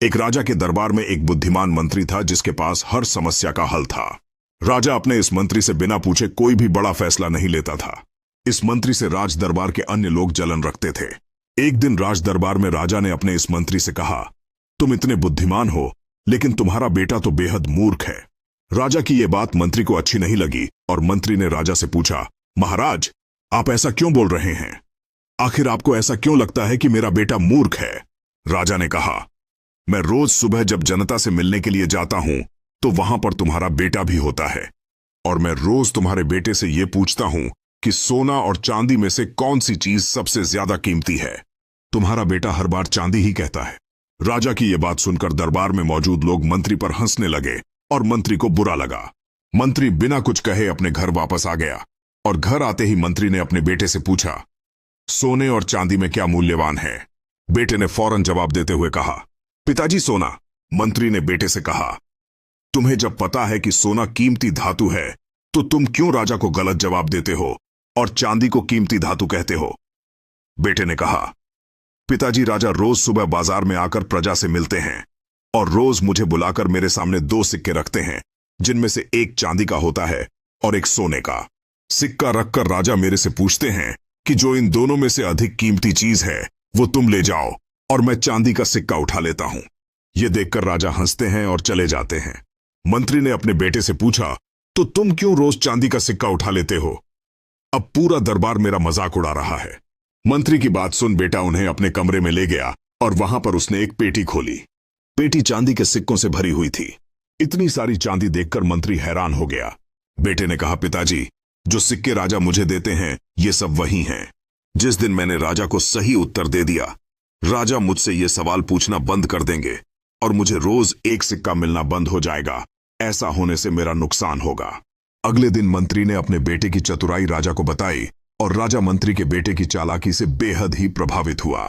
एक राजा के दरबार में एक बुद्धिमान मंत्री था जिसके पास हर समस्या का हल था। राजा अपने इस मंत्री से बिना पूछे कोई भी बड़ा फैसला नहीं लेता था। इस मंत्री से राज दरबार के अन्य लोग जलन रखते थे। एक दिन राज दरबार में राजा ने अपने इस मंत्री से कहा, तुम इतने बुद्धिमान हो लेकिन तुम्हारा बेटा तो बेहद मूर्ख है। राजा की यह बात मंत्री को अच्छी नहीं लगी और मंत्री ने राजा से पूछा, महाराज आप ऐसा क्यों बोल रहे हैं? आखिर आपको ऐसा क्यों लगता है कि मेरा बेटा मूर्ख है? राजा ने कहा, मैं रोज सुबह जब जनता से मिलने के लिए जाता हूं तो वहां पर तुम्हारा बेटा भी होता है और मैं रोज तुम्हारे बेटे से यह पूछता हूं कि सोना और चांदी में से कौन सी चीज सबसे ज्यादा कीमती है। तुम्हारा बेटा हर बार चांदी ही कहता है। राजा की यह बात सुनकर दरबार में मौजूद लोग मंत्री पर हंसने लगे और मंत्री को बुरा लगा। मंत्री बिना कुछ कहे अपने घर वापस आ गया और घर आते ही मंत्री ने अपने बेटे से पूछा, सोने और चांदी में क्या मूल्यवान है? बेटे ने फौरन जवाब देते हुए कहा, पिताजी सोना। मंत्री ने बेटे से कहा, तुम्हें जब पता है कि सोना कीमती धातु है तो तुम क्यों राजा को गलत जवाब देते हो और चांदी को कीमती धातु कहते हो? बेटे ने कहा, पिताजी राजा रोज सुबह बाजार में आकर प्रजा से मिलते हैं और रोज मुझे बुलाकर मेरे सामने दो सिक्के रखते हैं जिनमें से एक चांदी का होता है और एक सोने का। सिक्का रखकर राजा मेरे से पूछते हैं कि जो इन दोनों में से अधिक कीमती चीज है वो तुम ले जाओ और मैं चांदी का सिक्का उठा लेता हूं। यह देखकर राजा हंसते हैं और चले जाते हैं। मंत्री ने अपने बेटे से पूछा, तो तुम क्यों रोज चांदी का सिक्का उठा लेते हो? अब पूरा दरबार मेरा मजाक उड़ा रहा है। मंत्री की बात सुन बेटा उन्हें अपने कमरे में ले गया और वहां पर उसने एक पेटी खोली। पेटी चांदी के सिक्कों से भरी हुई थी। इतनी सारी चांदी देखकर मंत्री हैरान हो गया। बेटे ने कहा, पिताजी जो सिक्के राजा मुझे देते हैं ये सब वही हैं। जिस दिन मैंने राजा को सही उत्तर दे दिया राजा मुझसे ये सवाल पूछना बंद कर देंगे और मुझे रोज एक सिक्का मिलना बंद हो जाएगा। ऐसा होने से मेरा नुकसान होगा। अगले दिन मंत्री ने अपने बेटे की चतुराई राजा को बताई और राजा मंत्री के बेटे की चालाकी से बेहद ही प्रभावित हुआ।